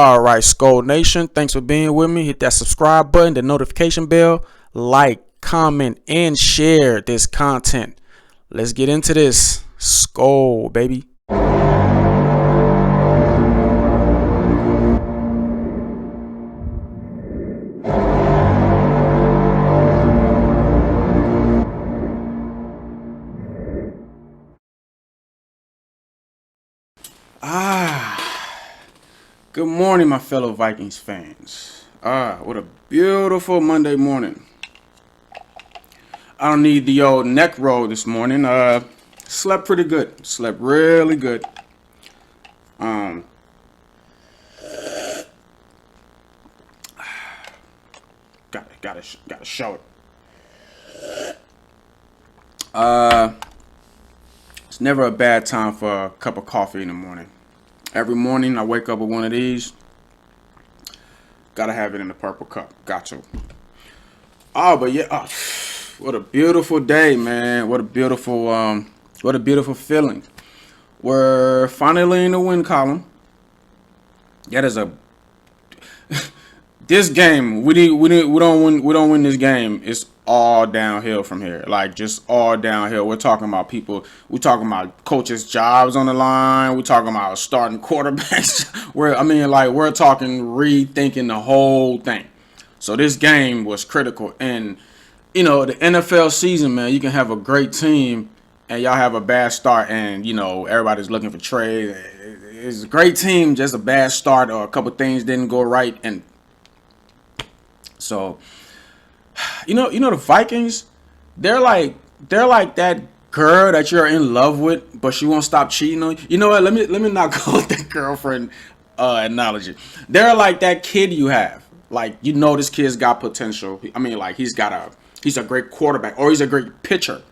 All right, Skull Nation, thanks for being with me. Hit that subscribe button, the notification bell, like, comment, and share this content. Let's get into this. Skull, baby. Good morning, my fellow Vikings fans. What a beautiful Monday morning. I don't need the old neck roll this morning. Slept pretty good. Slept really good. Gotta show it. It's never a bad time for a cup of coffee in the morning. Every morning I wake up with one of these. Gotta have it in the purple cup. Got to. But yeah. What a beautiful day, man. What a beautiful feeling. We're finally in the win column. That is a this game. We don't win this game. It's all downhill from here. Like, just all downhill. We're talking about people. We're talking about coaches' jobs on the line. We're talking about starting quarterbacks. we're talking rethinking the whole thing. So this game was critical. And the NFL season, man, you can have a great team and y'all have a bad start, and everybody's looking for trades. It's a great team, just a bad start, or a couple things didn't go right, and so the Vikings, they're like that girl that you're in love with, but she won't stop cheating on you. You know what? Let me not go with that girlfriend analogy. They're like that kid you have. Like, this kid's got potential. I mean, like, he's a great quarterback, or he's a great pitcher.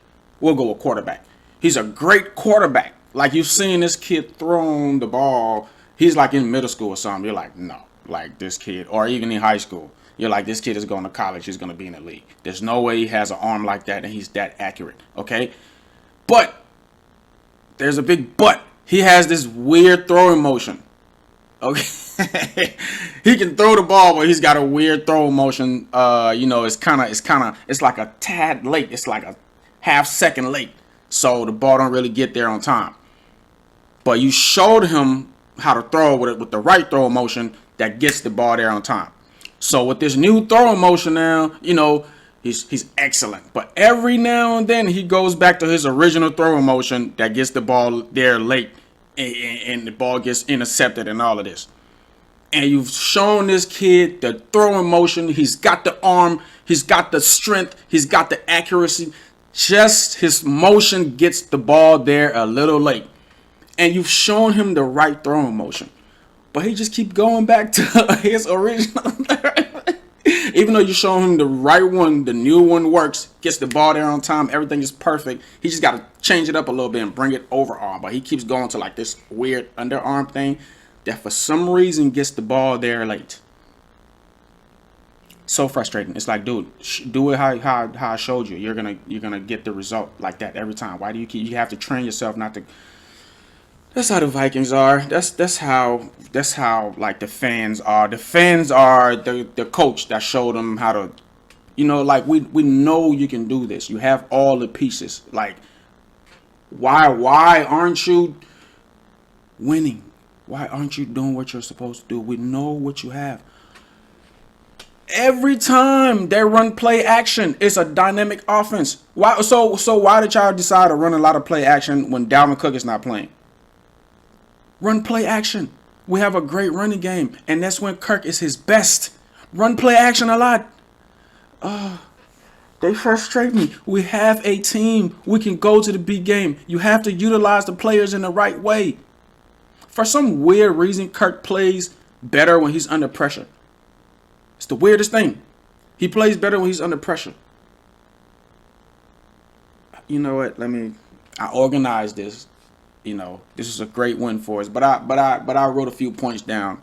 We'll go with quarterback. He's a great quarterback. Like, you've seen this kid throwing the ball. He's like in middle school or something. You're like, no, like this kid, or even in high school. You're like, this kid is going to college. He's going to be in the league. There's no way he has an arm like that and he's that accurate. Okay? But there's a big but. He has this weird throwing motion. Okay? He can throw the ball, but he's got a weird throwing motion. It's like a tad late. It's like a half second late. So the ball don't really get there on time. But you showed him how to throw with the right throwing motion that gets the ball there on time. So with this new throwing motion now, he's excellent. But every now and then he goes back to his original throwing motion that gets the ball there late, and the ball gets intercepted and all of this. And you've shown this kid the throwing motion. He's got the arm. He's got the strength. He's got the accuracy. Just his motion gets the ball there a little late. And you've shown him the right throwing motion. But he just keep going back to his original. Even though you show him the right one, the new one works, gets the ball there on time, everything is perfect. He just got to change it up a little bit and bring it overarm. But he keeps going to like this weird underarm thing that for some reason gets the ball there late. So frustrating. It's like, dude, do it how I showed you. You're gonna get the result like that every time. Why do you have to train yourself not to? That's how the Vikings are. That's how like the fans are. The fans are the coach that showed them how to, like we know you can do this. You have all the pieces. Like, why aren't you winning? Why aren't you doing what you're supposed to do? We know what you have. Every time they run play action, it's a dynamic offense. Why? So why did y'all decide to run a lot of play action when Dalvin Cook is not playing? Run play action. We have a great running game, and that's when Kirk is his best. Run play action a lot. They frustrate me. We have a team. We can go to the big game. You have to utilize the players in the right way. For some weird reason, Kirk plays better when he's under pressure. It's the weirdest thing. He plays better when he's under pressure. You know what? I organized this. This is a great win for us. But I wrote a few points down.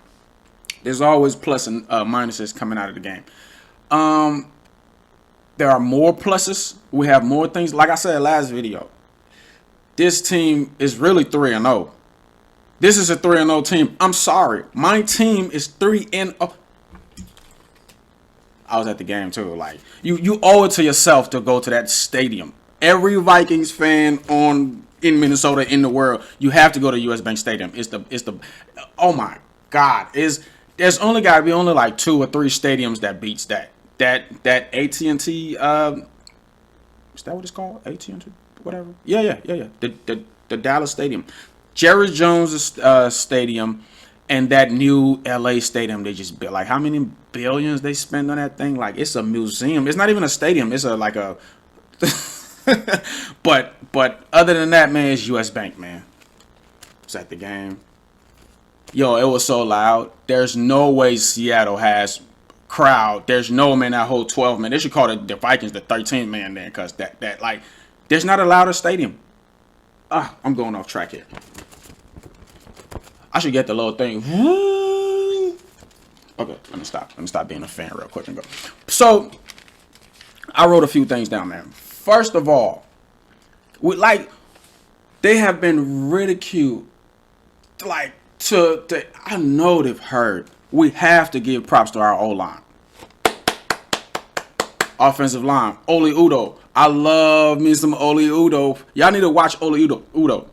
There's always plus and minuses coming out of the game. There are more pluses. We have more things. Like I said last video, this team is really 3-0. This is a 3-0 team. I'm sorry. My team is 3-0. I was at the game too. Like you owe it to yourself to go to that stadium. Every Vikings fan in Minnesota, in the world, you have to go to US Bank Stadium. It's the oh my God. There's only gotta be only like 2 or 3 stadiums that beats that. That AT&T is that what it's called? AT&T? Whatever. Yeah. The Dallas Stadium. Jerry Jones Stadium, and that new LA Stadium they just built. Like how many billions they spend on that thing? Like it's a museum. It's not even a stadium. It's a like a but other than that, man, it's US Bank, man. It's at the game. Yo, it was so loud. There's no way Seattle has crowd. There's no man that whole 12 man. They should call the Vikings the 13 man then, cause that like there's not a louder stadium. I'm going off track here. I should get the little thing. Okay, let me stop. Let me stop being a fan real quick and go. So I wrote a few things down, man. First of all, they have been ridiculed. Like I know they've heard. We have to give props to our O-line. Offensive line, Oli Udo. I love me some Oli Udo. Y'all need to watch Oli Udo.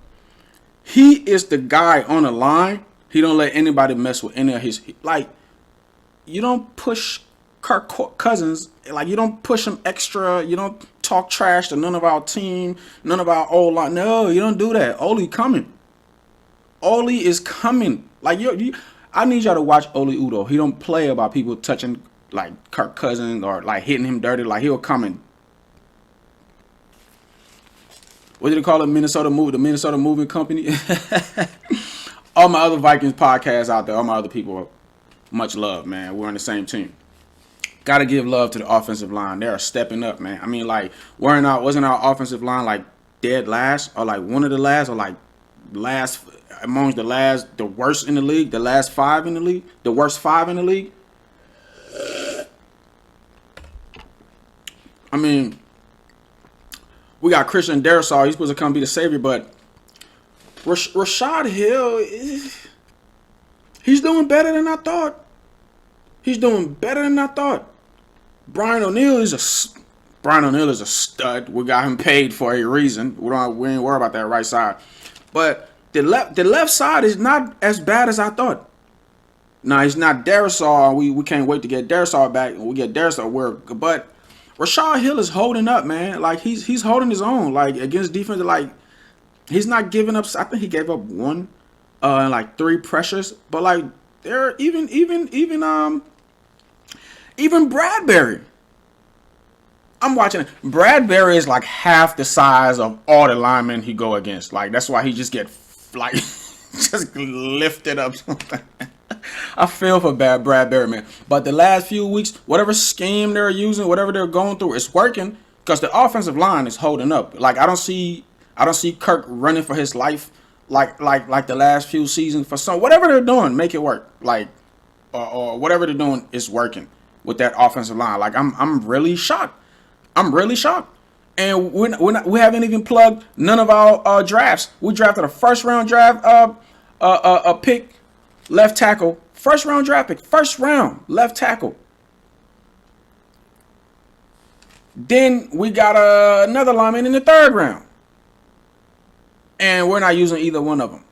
He is the guy on the line. He don't let anybody mess with any of his. Like, you don't push Kirk Cousins. Like, you don't push him extra. You don't talk trash to none of our team, none of our O-line. No, you don't do that. Oli coming. Oli is coming. Like, I need y'all to watch Oli Udo. He don't play about people touching like Kirk Cousins or like hitting him dirty. Like he'll come and what did they call it? The Minnesota Moving Company. All my other Vikings podcasts out there, all my other people, much love, man. We're on the same team. Got to give love to the offensive line. They are stepping up, man. I mean, like, wasn't our offensive line like dead last or like one of the last or like last amongst the worst in the league, the last 5 in the league, the worst 5 in the league? I mean, we got Christian Darrisaw. He's supposed to come be the savior, but Rashad Hill, he's doing better than I thought. Brian O'Neill is a stud. We got him paid for a reason. We ain't worry about that right side. But the left side is not as bad as I thought. Now, he's not Darrisaw. We can't wait to get Darrisaw back. We get Darrisaw, but Rashad Hill is holding up, man. Like he's holding his own. Like against defense, like he's not giving up. I think he gave up 1 and like 3 pressures. But like there even Bradbury. I'm watching it. Bradbury is like half the size of all the linemen he go against. Like that's why he just get like just lifted up. I feel for bad Bradbury, man. But the last few weeks, whatever scheme they're using, whatever they're going through, it's working because the offensive line is holding up. Like I don't see Kirk running for his life like the last few seasons for some whatever they're doing, make it work. Like or whatever they're doing is working with that offensive line. Like I'm really shocked. And we haven't even plugged none of our drafts. We drafted a first round draft pick. Left tackle, first round draft pick, left tackle. Then we got another lineman in the 3rd round. And we're not using either one of them.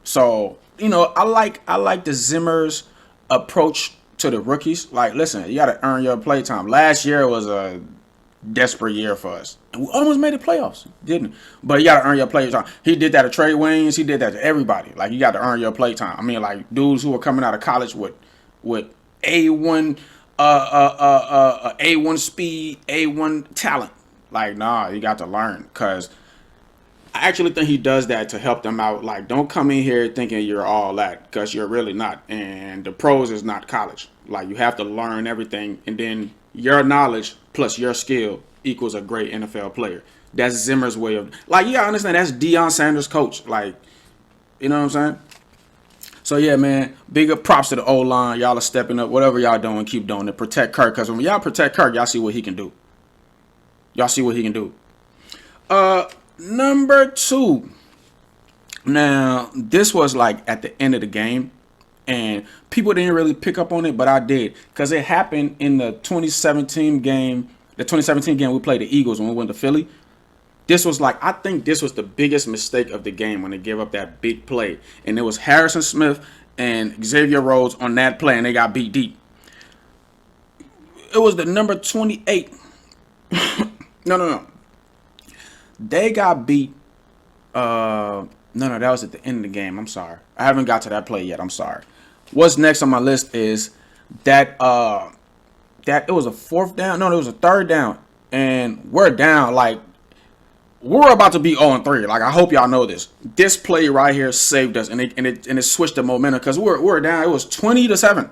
So, I like the Zimmer's approach to the rookies. Like, listen, you got to earn your play time. Last year was a desperate year for us. And we almost made the playoffs, didn't? But you got to earn your play time. He did that to Trey Waynes. He did that to everybody. Like, you got to earn your play time. I mean, like, dudes who are coming out of college with A1 A1 speed, A1 talent. Like, nah, you got to learn. Because I actually think he does that to help them out. Like, don't come in here thinking you're all that, because you're really not. And the pros is not college. Like, you have to learn everything, and then your knowledge plus your skill equals a great NFL player. That's Zimmer's way of, like, you gotta understand, that's Deion Sanders' coach. Like, you know what I'm saying? So, yeah, man, big up props to the O-line. Y'all are stepping up. Whatever y'all doing, keep doing it. Protect Kirk, because when y'all protect Kirk, y'all see what he can do. Number 2, Now, this was like at the end of the game, and people didn't really pick up on it, but I did because it happened in the 2017 game. The 2017 game we played the Eagles when we went to Philly. This was like I think this was the biggest mistake of the game when they gave up that big play, and it was Harrison Smith and Xavier Rhodes on that play, and they got beat deep. It was the number 28. No. They got beat. No, that was at the end of the game. I'm sorry. I haven't got to that play yet. I'm sorry. What's next on my list is that that it was a fourth down. No, it was a third down, and we're down. Like we're about to be 0-3. Like I hope y'all know this. This play right here saved us, and it switched the momentum because we're down. It was 20-7.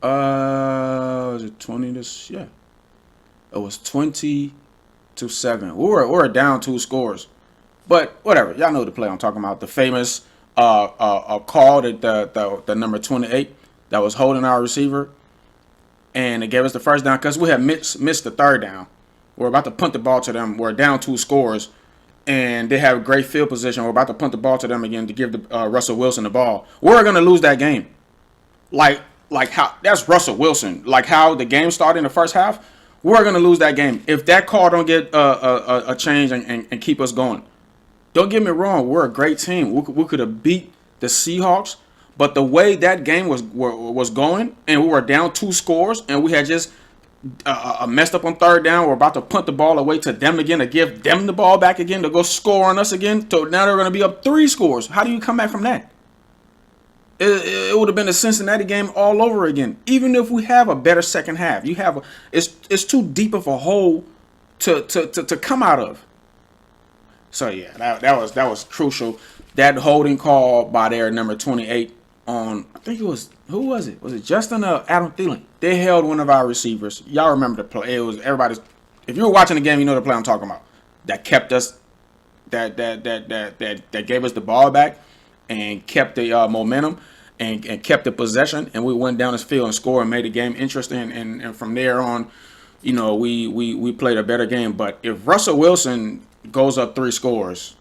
Was it 20 to yeah? It was 20-7. We're down 2 scores, but whatever. Y'all know the play I'm talking about. The famous call that the number 28 that was holding our receiver, and it gave us the first down because we had missed the third down. We're about to punt the ball to them. We're down 2 scores, and they have great field position. We're about to punt the ball to them again to give the, Russell Wilson the ball. We're gonna lose that game. Like how that's Russell Wilson. Like how the game started in the first half. We're gonna lose that game if that call don't get a change and keep us going. Don't get me wrong, we're a great team. We could have beat the Seahawks, but the way that game was going, and we were down 2 scores, and we had just messed up on third down. We're about to punt the ball away to them again to give them the ball back again to go score on us again. So now they're going to be up 3 scores. How do you come back from that? It would have been a Cincinnati game all over again. Even if we have a better second half, it's too deep of a hole to come out of. So yeah, that was crucial. That holding call by their number 28 on, I think it was, who was it? Was it Justin or Adam Thielen? They held one of our receivers. Y'all remember the play? It was everybody's. If you were watching the game, you know the play I'm talking about. That kept us, that gave us the ball back and kept the momentum and kept the possession, and we went down this field and scored and made the game interesting. And from there on, we played a better game. But if Russell Wilson goes up 3 scores,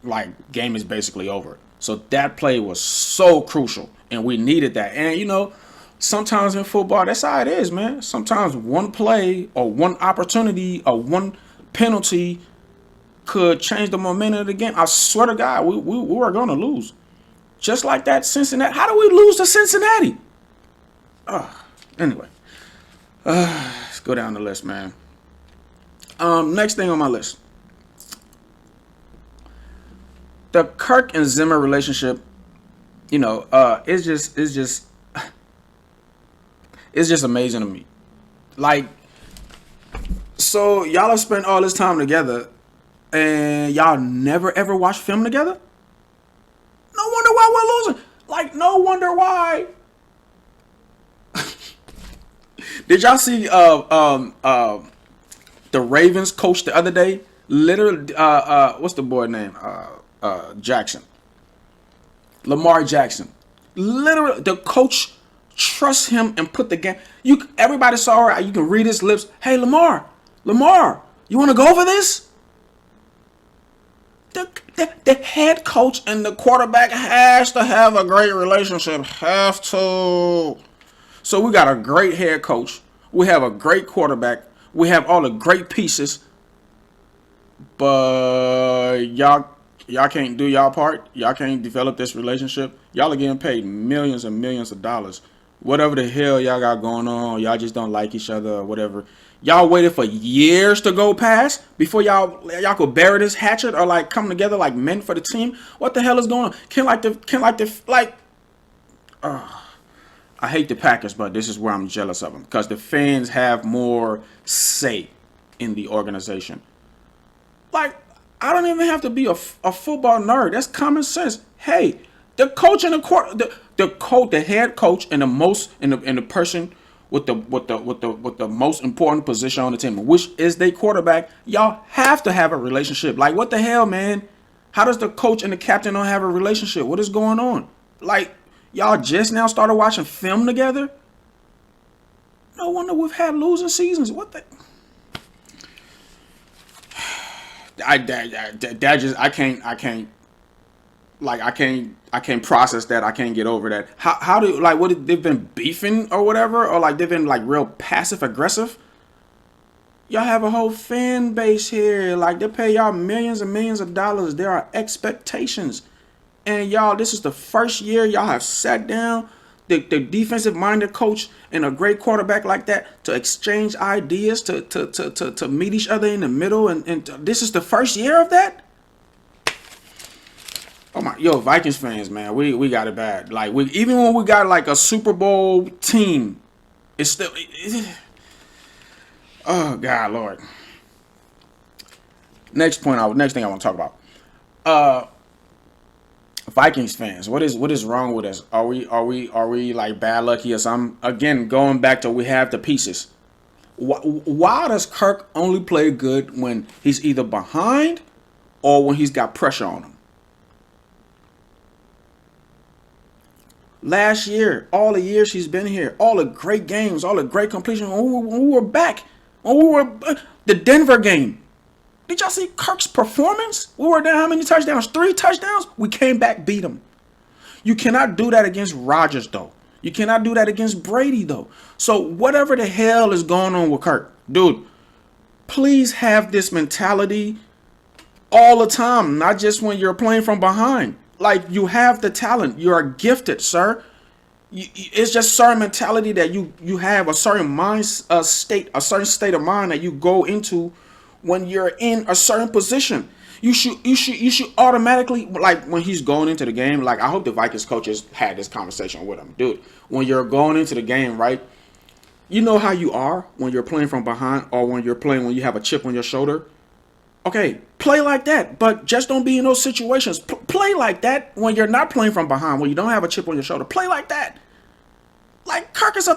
like game is basically over. So that play was so crucial, and we needed that. And sometimes in football, that's how it is, man. Sometimes one play or one opportunity or one penalty could change the momentum of the game. I swear to God, we were going to lose. Just like that Cincinnati. How do we lose to Cincinnati? Anyway, let's go down the list, man. Next thing on my list. The Kirk and Zimmer relationship, it's just amazing to me. Like, so y'all have spent all this time together, and y'all never ever watch film together? No wonder why we're losing. Like, no wonder why. Did y'all see the Ravens coach the other day? Literally, what's the boy name? Jackson. Lamar Jackson. Literally, the coach trusts him and put the game. Everybody saw her. You can read his lips. Hey, Lamar, you want to go over this? The head coach and the quarterback has to have a great relationship. Have to. So we got a great head coach. We have a great quarterback. We have all the great pieces. But y'all can't do y'all part. Y'all can't develop this relationship. Y'all are getting paid millions and millions of dollars. Whatever the hell y'all got going on, y'all just don't like each other or whatever. Y'all waited for years to go past before y'all could bury this hatchet or like come together like men for the team. What the hell is going on? I hate the Packers, but this is where I'm jealous of them because the fans have more say in the organization. Like, I don't even have to be a football nerd. That's common sense. Hey, the coach and the head coach and the person with the most important position on the team, which is their quarterback, y'all have to have a relationship. Like, what the hell, man? How does the coach and the captain don't have a relationship? What is going on? Like, y'all just now started watching film together? No wonder we've had losing seasons. What the? that just I can't process that. I can't get over that. How do like what they've been beefing or whatever, or like they've been like real passive aggressive. Y'all have a whole fan base here. Like they pay y'all millions and millions of dollars. There are expectations. And y'all, this is the first year y'all have sat down, the defensive minded coach and a great quarterback like that to exchange ideas, to meet each other in the middle. And this is the first year of that? Oh my, yo, Vikings fans, man, we got it bad. Like we even when we got like a Super Bowl team, it's still oh God, Lord. Next thing I want to talk about. Vikings fans, what is wrong with us? Are we like bad lucky or something? Again, going back to we have the pieces. Why does Kirk only play good when he's either behind or when he's got pressure on him? Last year, all the years he's been here, all the great games, all the great completion, when we were back, the Denver game. Did y'all see Kirk's performance? We were down how many touchdowns? 3 touchdowns? We came back, beat him. You cannot do that against Rodgers, though. You cannot do that against Brady, though. So whatever the hell is going on with Kirk, dude, please have this mentality all the time, not just when you're playing from behind. Like, you have the talent. You are gifted, sir. It's just certain mentality that you have, a certain mind state, a certain state of mind that you go into when you're in a certain position. You should automatically, like when he's going into the game, like I hope the Vikings coaches had this conversation with him. Dude, when you're going into the game, right? You know how you are when you're playing from behind or when you're playing when you have a chip on your shoulder. Okay, play like that, but just don't be in those situations. Play like that when you're not playing from behind, when you don't have a chip on your shoulder. Play like that. Like Kirk is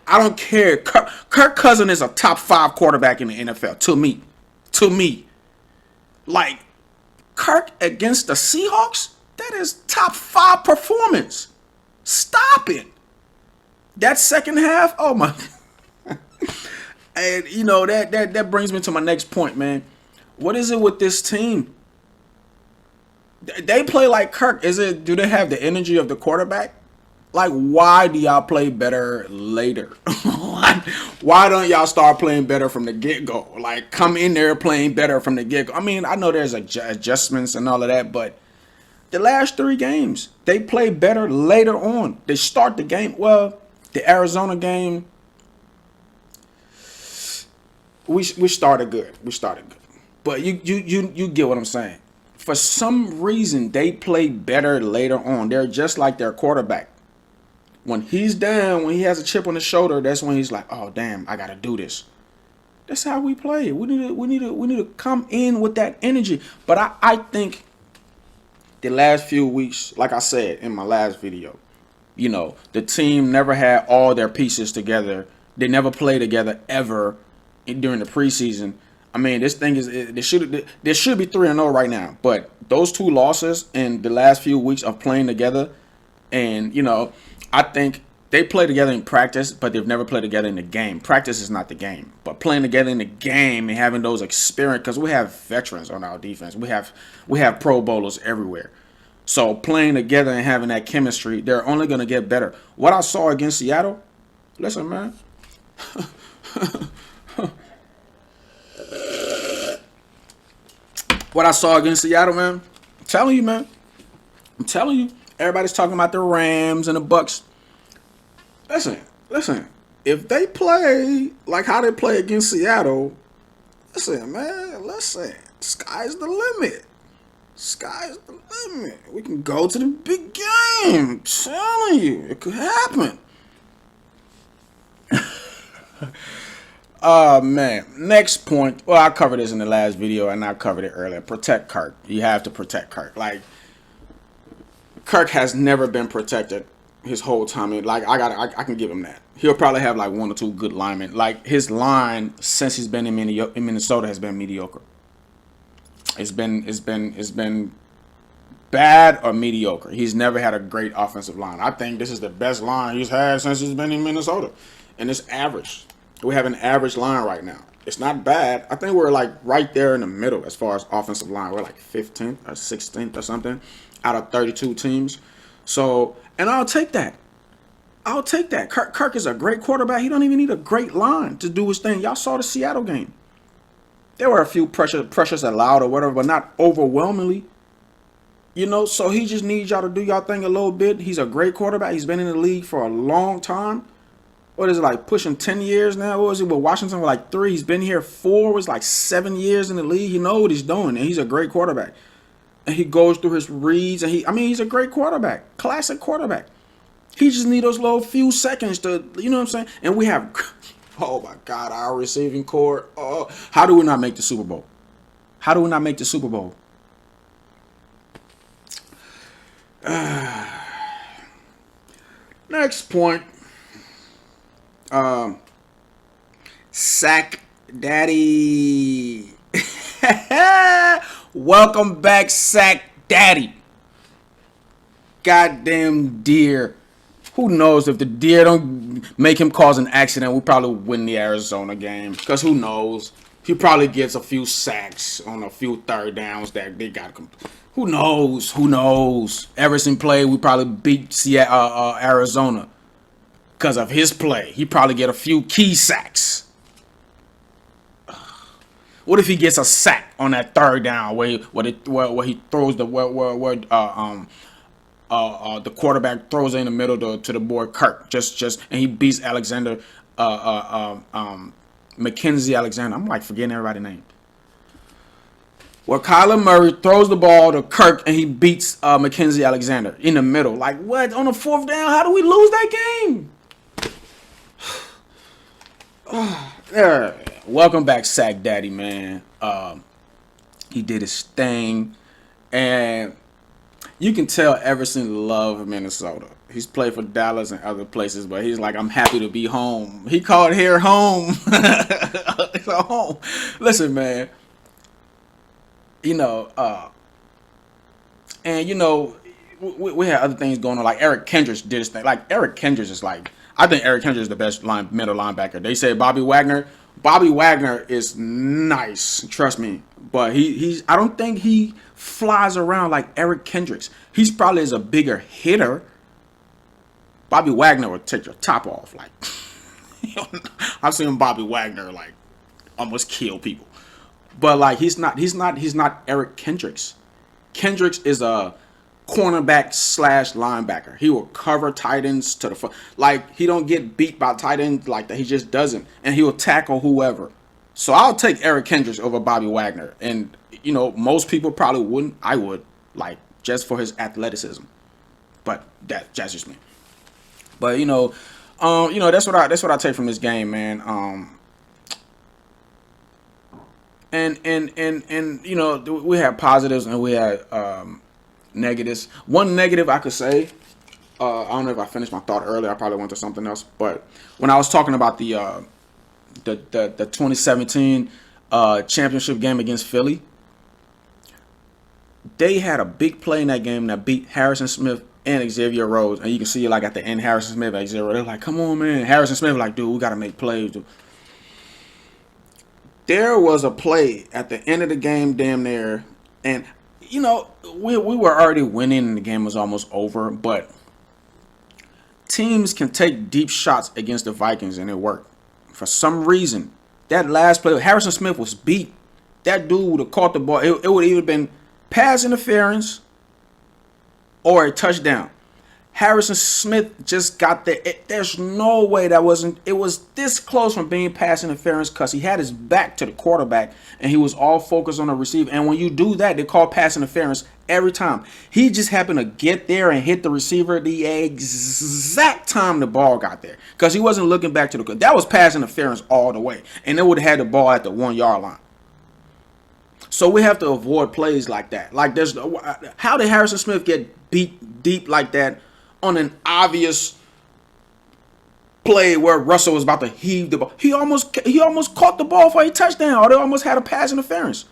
I don't care. Kirk Cousins is a top 5 quarterback in the NFL to me. To me. Like Kirk against the Seahawks, that is top 5 performance. Stop it. That second half, oh my. And you know that brings me to my next point, man. What is it with this team? They play like Kirk. Do they have the energy of the quarterback? Like, why do y'all play better later? Why don't y'all start playing better from the get-go? Like, come in there playing better from the get-go. I mean, I know there's adjustments and all of that, but the last 3 games, they play better later on. They start the game. Well, the Arizona game, we started good. But you get what I'm saying. For some reason, they play better later on. They're just like their quarterback. When he's down, when he has a chip on his shoulder, that's when he's like, "Oh damn, I gotta do this." That's how we play. We need to come in with that energy. But I think the last few weeks, like I said in my last video, you know, the team never had all their pieces together. They never played together ever during the preseason. I mean, this thing is there should be 3-0 right now. But those 2 losses in the last few weeks of playing together, and you know, I think they play together in practice, but they've never played together in the game. Practice is not the game, but playing together in the game and having those experience, because we have veterans on our defense. We have Pro Bowlers everywhere. So playing together and having that chemistry, they're only going to get better. What I saw against Seattle, listen, man. What I saw against Seattle, man, I'm telling you, man. I'm telling you. Everybody's talking about the Rams and the Bucks. Listen. If they play like how they play against Seattle, listen, sky's the limit. Sky's the limit. We can go to the big game. I'm telling you, it could happen. Oh, man. Next point. Well, I covered this in the last video, and I covered it earlier. Protect Kirk. You have to protect Kirk. Like, Kirk has never been protected his whole time. Like, I can give him that. He'll probably have like 1 or 2 good linemen. Like, his line since he's been in Minnesota has been mediocre. It's been bad or mediocre. He's never had a great offensive line. I think this is the best line he's had since he's been in Minnesota, and it's average. We have an average line right now. It's not bad. I think we're like right there in the middle as far as offensive line. We're like 15th or 16th or something out of 32 teams. So, and I'll take that. I'll take that. Kirk is a great quarterback. He don't even need a great line to do his thing. Y'all saw the Seattle game. There were a few pressures allowed or whatever, but not overwhelmingly. So he just needs y'all to do y'all thing a little bit. He's a great quarterback. He's been in the league for a long time. What is it, like pushing 10 years now? What was it with Washington? Like 3. He's been here 4. It was like 7 years in the league. He knows what he's doing, and he's a great quarterback. And he goes through his reads, and he's a great quarterback. Classic quarterback. He just need those little few seconds to, you know what I'm saying? And we have, oh my God, our receiving core. Oh, how do we not make the Super Bowl? How do we not make the Super Bowl? Next point. Sack Daddy. Welcome back, Sack Daddy. Goddamn deer. Who knows if the deer don't make him cause an accident, we probably win the Arizona game. Because who knows? He probably gets a few sacks on a few third downs that they got. Who knows? Who knows? Everson play, we probably beat Arizona. Because of his play. He probably get a few key sacks. What if he gets a sack on that third down where he throws the quarterback throws it in the middle to the boy Kirk and he beats Alexander Mackenzie Alexander. I'm like forgetting everybody's name. Well, Kyler Murray throws the ball to Kirk and he beats Mackenzie Alexander in the middle. Like what? On the fourth down? How do we lose that game? Welcome back, Sack Daddy, man. He did his thing, and you can tell Everson loved Minnesota. He's played for Dallas and other places, but he's like, I'm happy to be home. He called here home. So home. Listen, man. We had other things going on. Like Eric Kendricks did his thing. Like Eric Kendricks is like, I think Eric Kendricks is the best middle linebacker. They say Bobby Wagner. Bobby Wagner is nice, trust me. But I don't think he flies around like Eric Kendricks. He's probably is a bigger hitter. Bobby Wagner would take your top off. Like I've seen Bobby Wagner like almost kill people. But like he's not Eric Kendricks. Kendricks is a cornerback / linebacker. He will cover tight ends to the front. Like he don't get beat by tight ends like that. He just doesn't, and he will tackle whoever. So I'll take Eric Kendricks over Bobby Wagner, and most people probably wouldn't. I would, like just for his athleticism, but that's just me. But that's what I take from this game, man. And we had positives and we had negatives. One negative I could say, I don't know if I finished my thought earlier. I probably went to something else. But when I was talking about the 2017 championship game against Philly, they had a big play in that game that beat Harrison Smith and Xavier Rhodes. And you can see like at the end, Harrison Smith and Xavier Rhodes, they're like, come on, man. Harrison Smith like, dude, we got to make plays, dude. There was a play at the end of the game, damn near, and we were already winning and the game was almost over, but teams can take deep shots against the Vikings and it worked. For some reason, that last play, Harrison Smith was beat. That dude would have caught the ball. It would have either been pass interference or a touchdown. Harrison Smith just got there. There's no way that wasn't. It was this close from being pass interference because he had his back to the quarterback and he was all focused on the receiver. And when you do that, they call pass interference every time. He just happened to get there and hit the receiver the exact time the ball got there because he wasn't looking back to the. That was pass interference all the way, and they would have had the ball at the 1 yard line. So we have to avoid plays like that. Like how did Harrison Smith get beat deep like that? On an obvious play where Russell was about to heave the ball. He almost caught the ball for a touchdown, or they almost had a pass interference.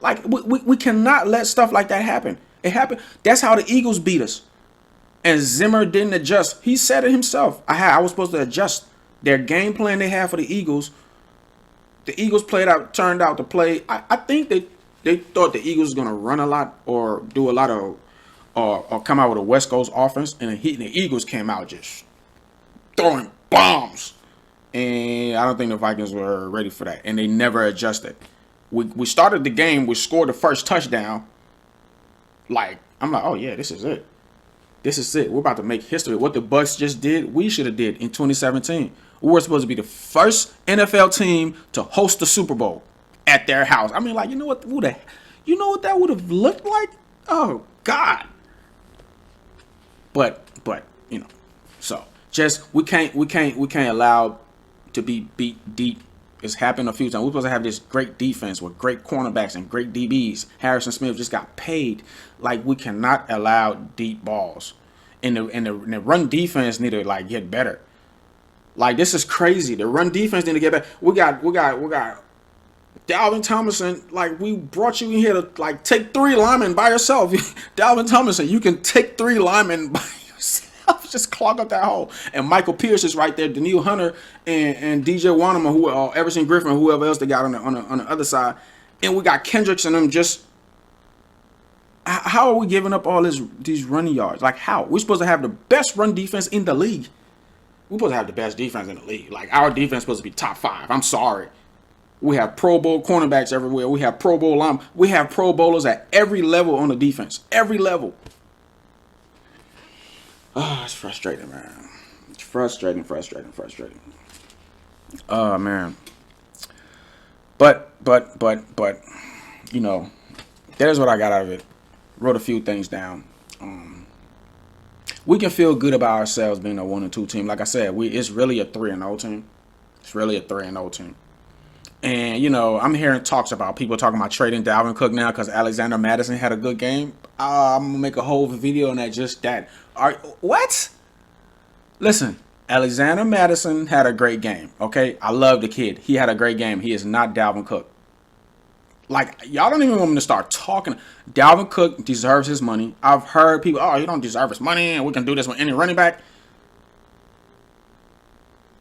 Like we cannot let stuff like that happen. It happened. That's how the Eagles beat us. And Zimmer didn't adjust. He said it himself. I was supposed to adjust their game plan they had for the Eagles. the Eagles turned out to play. I think they thought the Eagles was gonna run a lot or do a lot of or come out with a West Coast offense, and the Eagles came out just throwing bombs. And I don't think the Vikings were ready for that, and they never adjusted. We started the game, we scored the first touchdown. Like, I'm like, oh yeah, this is it. This is it. We're about to make history. What the Bucks just did, we should have did in 2017. We were supposed to be the first NFL team to host the Super Bowl at their house. I mean, like, you know what that would have looked like? Oh God. But you know, so just we can't allow to be beat deep. It's happened a few times. We're supposed to have this great defense with great cornerbacks and great DBs. Harrison Smith just got paid. Like, we cannot allow deep balls. And the run defense need to like get better. Like, this is crazy. The run defense need to get better. We got Dalvin Tomlinson. Like, we brought you in here to like take 3 linemen by yourself. Dalvin Tomlinson, you can take 3 linemen by yourself. Just clog up that hole. And Michael Pierce is right there. Daniil Hunter and DJ Wanamaker, Everson Griffin, whoever else they got on the other side. And we got Kendricks and them. Just how are we giving up all these running yards? Like, how? We're supposed to have the best run defense in the league. We're supposed to have the best defense in the league. Like, our defense is supposed to be top 5. I'm sorry. We have Pro Bowl cornerbacks everywhere. We have Pro Bowl line. We have Pro Bowlers at every level on the defense. Every level. Oh, it's frustrating, man. It's frustrating. Oh, man. But, you know, that is what I got out of it. Wrote a few things down. We can feel good about ourselves being a 1-2 team. Like I said, it's really a 3-0 team. It's really a 3-0 team. And, you know, I'm hearing talks about people talking about trading Dalvin Cook now because Alexander Madison had a good game. I'm going to make a whole video on that, just that. What? Listen, Alexander Madison had a great game, okay? I love the kid. He had a great game. He is not Dalvin Cook. Like, y'all don't even want me to start talking. Dalvin Cook deserves his money. I've heard people, he don't deserve his money, and we can do this with any running back.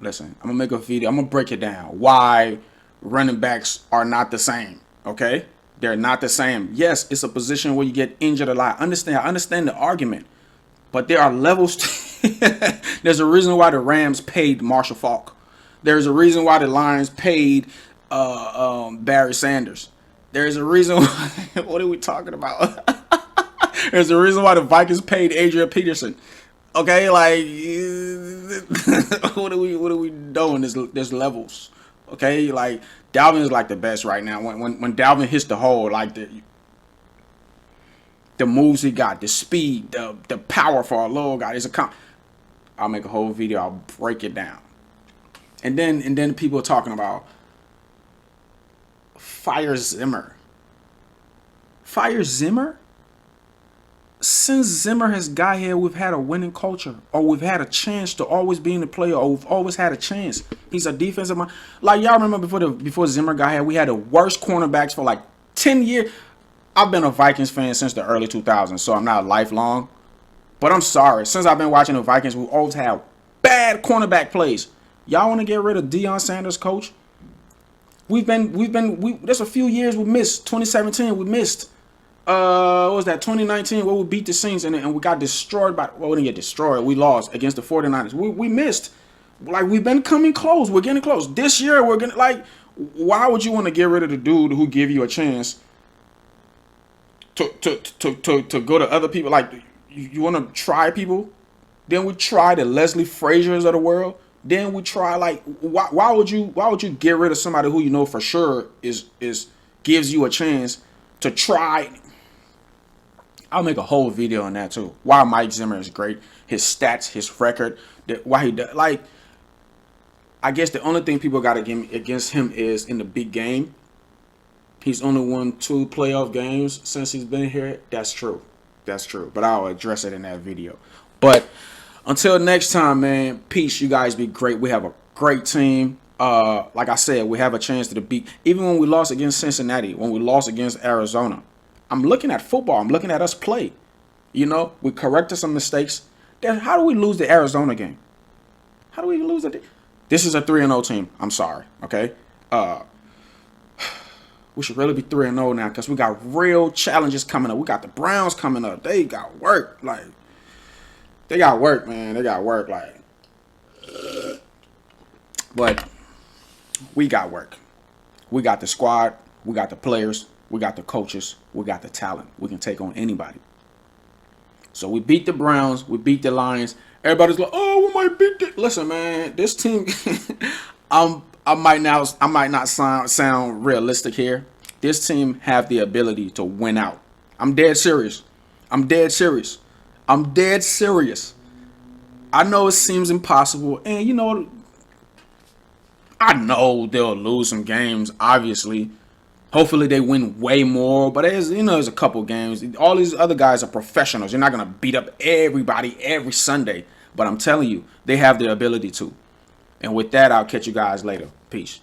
Listen, I'm going to make a video. I'm going to break it down. Why running backs are not the same, okay? They're not the same. Yes, it's a position where you get injured a lot. I understand the argument. But there are levels. There's a reason why the Rams paid Marshall Faulk. There's a reason why the Lions paid Barry Sanders. There's a reason why, what are we talking about? There's a reason why the Vikings paid Adrian Peterson. Okay, like what are we doing? There's levels. Okay, like Dalvin is like the best right now. When Dalvin hits the hole, like the moves he got, the speed, the power for a little guy. I'll make a whole video. I'll break it down. And then people are talking about fire Zimmer. Fire Zimmer? Since Zimmer has got here, we've had a winning culture, or we've had a chance to always be in the playoff, or we've always had a chance. He's a defensive mind. Like, y'all remember before Zimmer got here, we had the worst cornerbacks for like 10 years. I've been a Vikings fan since the early 2000s, so I'm not lifelong. But I'm sorry. Since I've been watching the Vikings, we always have bad cornerback plays. Y'all want to get rid of Deion Sanders, coach? There's a few years we missed. 2017, we missed. What was that? 2019, where we beat the Saints and we got destroyed by. Well, we didn't get destroyed. We lost against the 49ers. We missed. Like, we've been coming close. We're getting close. This year, we're gonna like. Why would you want to get rid of the dude who give you a chance to go to other people? Like, you want to try people? Then we try the Leslie Frazier's of the world. Then we try, like, why would you get rid of somebody who you know for sure is gives you a chance to try? I'll make a whole video on that too. Why Mike Zimmer is great, his stats, his record, why he does. Like, I guess the only thing people got against him is in the big game. He's only won 2 playoff games since he's been here. That's true. But I'll address it in that video. But until next time, man, peace. You guys be great. We have a great team. Like I said, we have a chance to beat. Even when we lost against Cincinnati, when we lost against Arizona, I'm looking at football. I'm looking at us play. You know, we corrected some mistakes. Then how do we lose the Arizona game? How do we lose it? This is a 3-0 team. I'm sorry. Okay. We should really be 3-0 now because we got real challenges coming up. We got the Browns coming up. They got work. Like, they got work, man. They got work. Like, but we got work. We got the squad. We got the players. We got the coaches. We got the talent. We can take on anybody. So we beat the Browns. We beat the Lions. Everybody's like, oh, we might beat the... Listen, man, this team... I might not sound realistic here. This team have the ability to win out. I'm dead serious. I'm dead serious. I'm dead serious. I know it seems impossible, and you know, I know they'll lose some games. Obviously, hopefully they win way more. But there's a couple games. All these other guys are professionals. You're not gonna beat up everybody every Sunday. But I'm telling you, they have the ability to. And with that, I'll catch you guys later. Peace.